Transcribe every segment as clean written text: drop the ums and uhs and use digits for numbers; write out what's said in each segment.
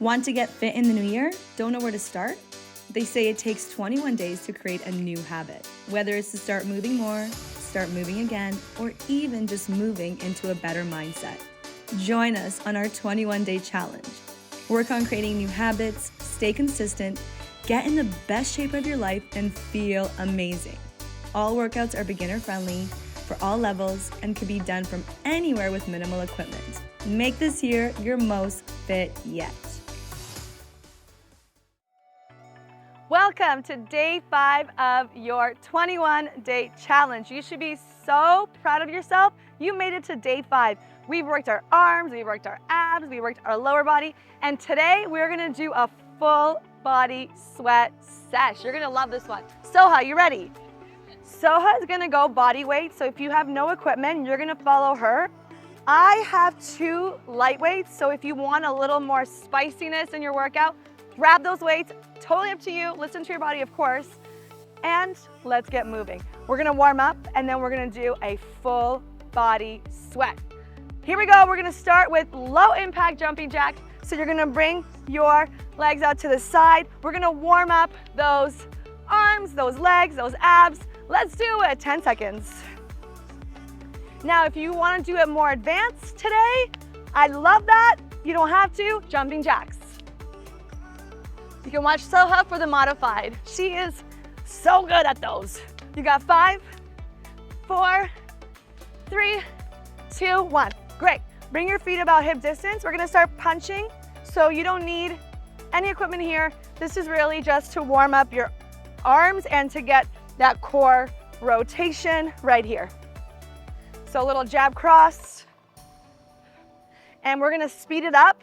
Want to get fit in the new year? Don't know where to start? They say it takes 21 days to create a new habit. Whether it's to start moving more, start moving again, or even just moving into a better mindset. Join us on our 21-day challenge. Work on creating new habits, stay consistent, get in the best shape of your life, and feel amazing. All workouts are beginner-friendly for all levels and can be done from anywhere with minimal equipment. Make this year your most fit yet. Welcome to day 5 of your 21-day challenge. You should be so proud of yourself. You made it to day 5. We've worked our arms, we've worked our abs, we worked our lower body, and today we're gonna do a full body sweat sesh. You're gonna love this one. Soha, you ready? Soha is gonna go body weight, so if you have no equipment, you're gonna follow her. I have 2 light weights, so if you want a little more spiciness in your workout, grab those weights. Totally up to you. Listen to your body, of course. And let's get moving. We're gonna warm up and then we're gonna do a full body sweat. Here we go. We're gonna start with low impact jumping jack. So you're gonna bring your legs out to the side. We're gonna warm up those arms, those legs, those abs. Let's do it. 10 seconds. Now, if you wanna do it more advanced today, I love that. You don't have to. Jumping jacks. You can watch Soha for the modified. She is so good at those. You got 5, 4, 3, 2, 1. Great. Bring your feet about hip distance. We're gonna start punching, so you don't need any equipment here. This is really just to warm up your arms and to get that core rotation right here. So a little jab cross. And we're gonna speed it up.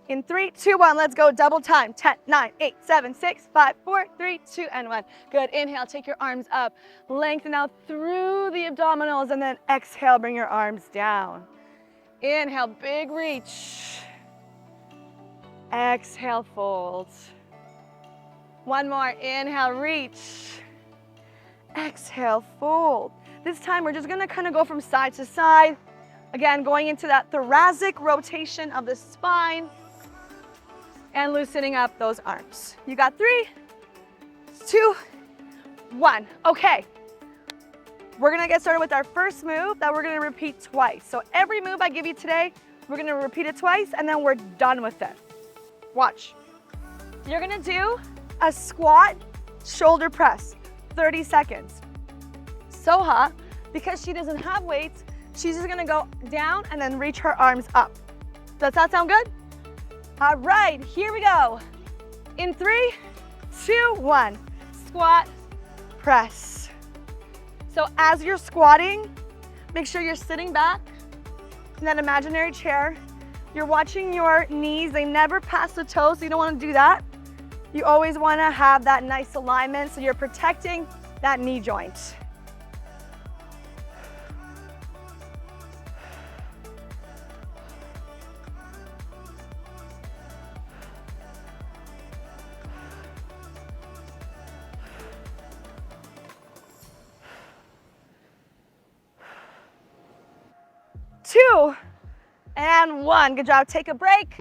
In 3, 2, 1, let's go, double time. 10, 9, 8, 7, 6, 5, 4, 3, 2, and 1. Good, inhale, take your arms up. Lengthen out through the abdominals, and then exhale, bring your arms down. Inhale, big reach. Exhale, fold. One more, inhale, reach. Exhale, fold. This time, we're just gonna kind of go from side to side. Again, going into that thoracic rotation of the spine and loosening up those arms. You got 3, 2, 1. Okay, we're gonna get started with our first move that we're gonna repeat twice. So every move I give you today, we're gonna repeat it twice and then we're done with it. Watch. You're gonna do a squat shoulder press, 30 seconds. Soha, because she doesn't have weights, she's just gonna go down and then reach her arms up. Does that sound good? All right, here we go. In 3, 2, 1, squat, press. So as you're squatting, make sure you're sitting back in that imaginary chair. You're watching your knees, they never pass the toes, so you don't wanna do that. You always wanna have that nice alignment so you're protecting that knee joint. Two, and 1. Good job. Take a break,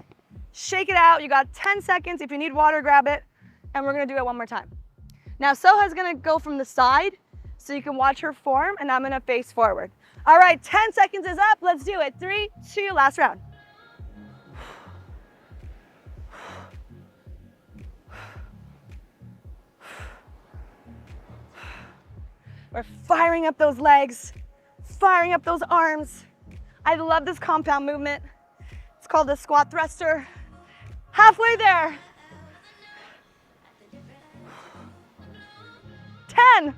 shake it out. You got 10 seconds. If you need water, grab it. And we're gonna do it one more time. Now, Soha's gonna go from the side so you can watch her form, and I'm gonna face forward. All right, 10 seconds is up. Let's do it. 3, 2, last round. We're firing up those legs, firing up those arms. I love this compound movement. It's called the squat thruster. Halfway there. 10.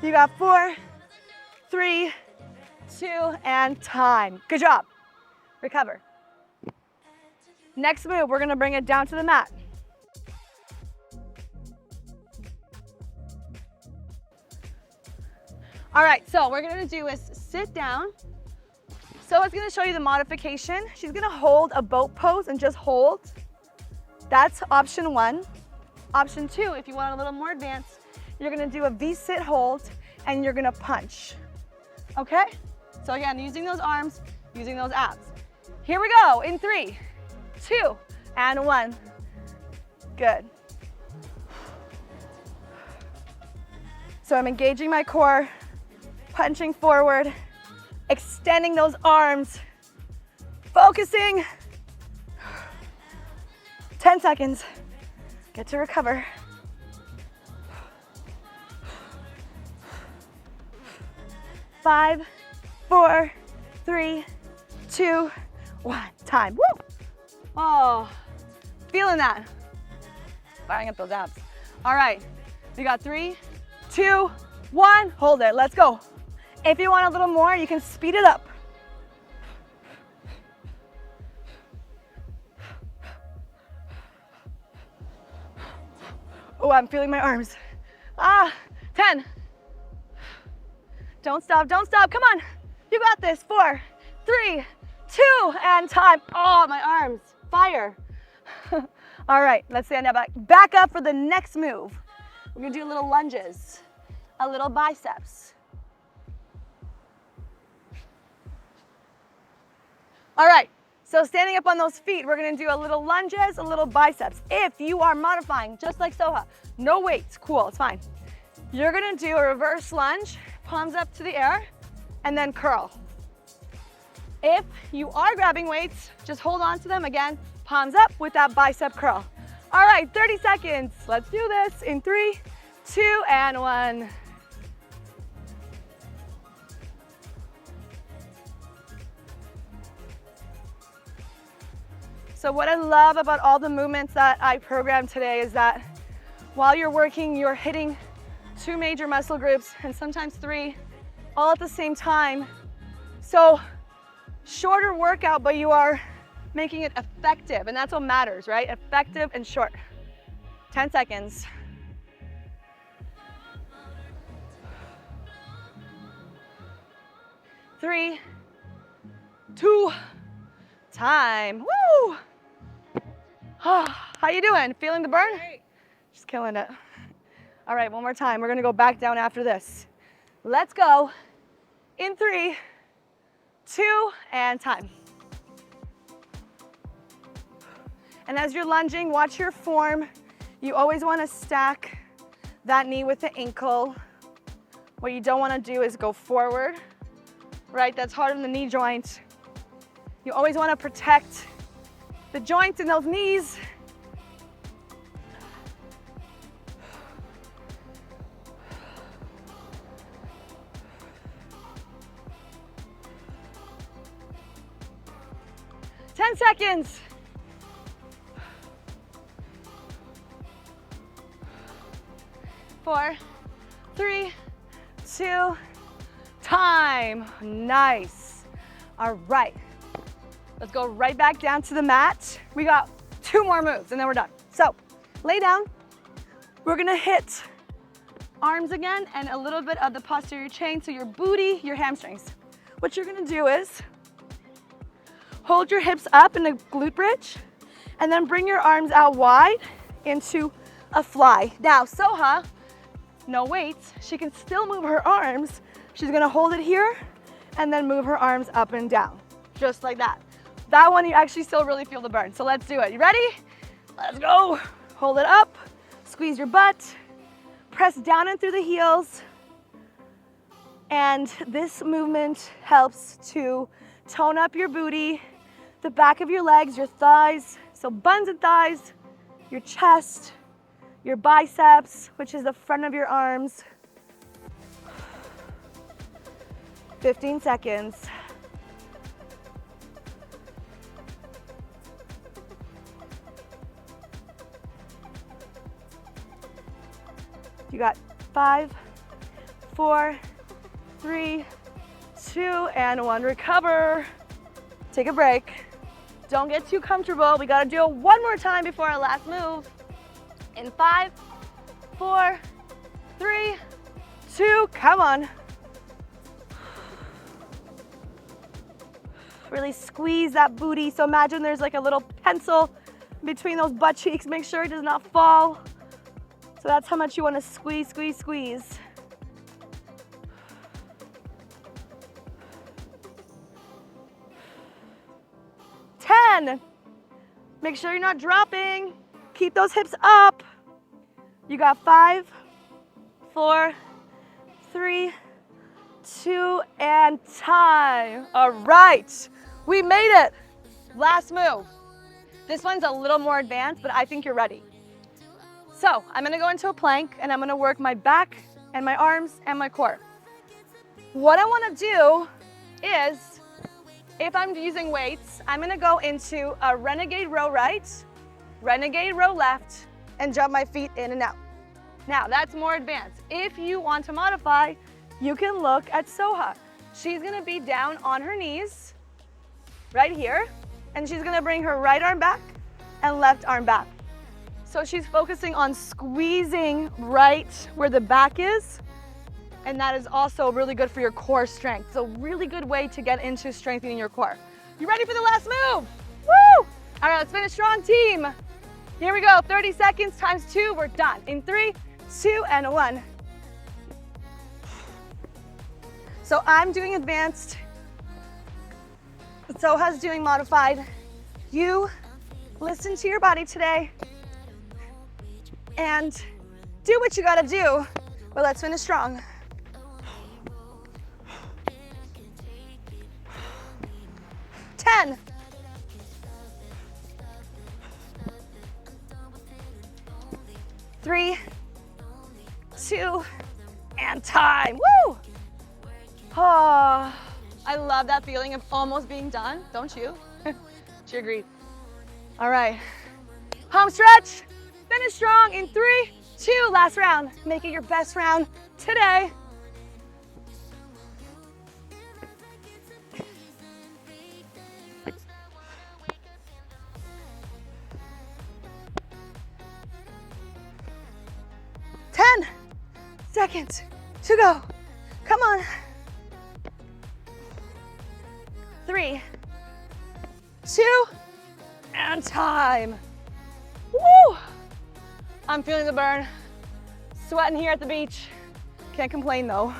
You got 4, 3, 2, and time. Good job. Recover. Next move, we're gonna bring it down to the mat. All right, so what we're gonna do is sit down. So it's gonna show you the modification. She's gonna hold a boat pose and just hold. That's option 1. Option 2, if you want a little more advanced, you're gonna do a V-sit hold and you're gonna punch, okay? So again, using those arms, using those abs. Here we go in 3, 2, and 1. Good. So I'm engaging my core, punching forward, extending those arms, focusing. 10 seconds. Get to recover. Five, 4, 3, 2, 1. Time. Woo! Oh, feeling that. Firing up those abs. All right, we got 3, 2, 1. Hold it. Let's go. If you want a little more, you can speed it up. Oh, I'm feeling my arms. 10. Don't stop, don't stop. Come on. You got this. 4, 3, 2, and time. Oh, my arms. Fire. All right, let's stand up. Back up for the next move. We're gonna do little lunges, a little biceps. All right, so standing up on those feet, we're gonna do a little lunges, a little biceps. If you are modifying, just like Soha, no weights, cool, it's fine. You're gonna do a reverse lunge, palms up to the air, and then curl. If you are grabbing weights, just hold on to them again, palms up with that bicep curl. All right, 30 seconds. Let's do this in 3, 2, and 1. So what I love about all the movements that I programmed today is that while you're working, you're hitting 2 major muscle groups and sometimes 3 all at the same time. So shorter workout, but you are making it effective, and that's what matters, right? Effective and short. 10 seconds. Three, 2, time. Woo! How you doing? Feeling the burn? Great. Just killing it. All right, one more time. We're gonna go back down after this. Let's go. In 3, 2, and time. And as you're lunging, watch your form. You always wanna stack that knee with the ankle. What you don't wanna do is go forward, right? That's hard on the knee joint. You always wanna protect the joints in those knees. Ten seconds. 4, 3, 2, time. Nice. All right. Let's go right back down to the mat. We got 2 more moves and then we're done. So lay down. We're gonna hit arms again and a little bit of the posterior chain. So your booty, your hamstrings. What you're gonna do is hold your hips up in a glute bridge and then bring your arms out wide into a fly. Now, Soha, no weights. She can still move her arms. She's gonna hold it here and then move her arms up and down, just like that. That one, you actually still really feel the burn. So let's do it. You ready? Let's go. Hold it up, squeeze your butt, press down and through the heels. And this movement helps to tone up your booty, the back of your legs, your thighs. So buns and thighs, your chest, your biceps, which is the front of your arms. 15 seconds. You got 5, 4, 3, 2, and 1. Recover. Take a break. Don't get too comfortable. We gotta do it one more time before our last move. In 5, 4, 3, 2, come on. Really squeeze that booty. So imagine there's like a little pencil between those butt cheeks. Make sure it does not fall. So that's how much you want to squeeze, squeeze, squeeze. 10. Make sure you're not dropping. Keep those hips up. You got 5, 4, 3, 2, and time. All right, we made it. Last move. This one's a little more advanced, but I think you're ready. So I'm gonna go into a plank and I'm gonna work my back and my arms and my core. What I wanna do is, if I'm using weights, I'm gonna go into a renegade row right, renegade row left, and jump my feet in and out. Now that's more advanced. If you want to modify, you can look at Soha. She's gonna be down on her knees, right here, and she's gonna bring her right arm back and left arm back. So she's focusing on squeezing right where the back is, and that is also really good for your core strength. It's a really good way to get into strengthening your core. You ready for the last move? Woo! All right, let's finish strong, team. Here we go, 30 seconds times 2, we're done. In 3, 2, and 1. So I'm doing advanced, Soha's doing modified. You listen to your body today and do what you gotta do, but let's finish strong. Ten. 3, 2, and time. Woo! Oh, I love that feeling of almost being done, don't you? Do you agree? All right, home stretch. Finish strong in 3, 2, last round. Make it your best round today. Seconds to go. Come on. 3, 2, and time. Woo! I'm feeling the burn. Sweating here at the beach. Can't complain though.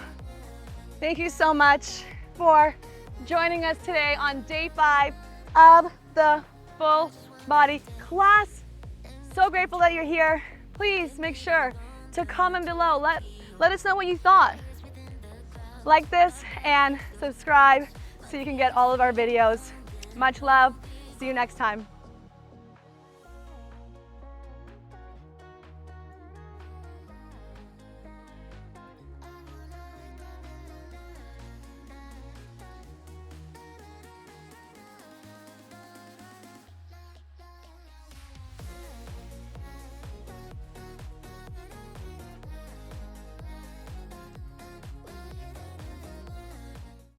Thank you so much for joining us today on day 5 of the full body class. So grateful that you're here. Please make sure to comment below. Let us know what you thought. Like this and subscribe so you can get all of our videos. Much love. See you next time.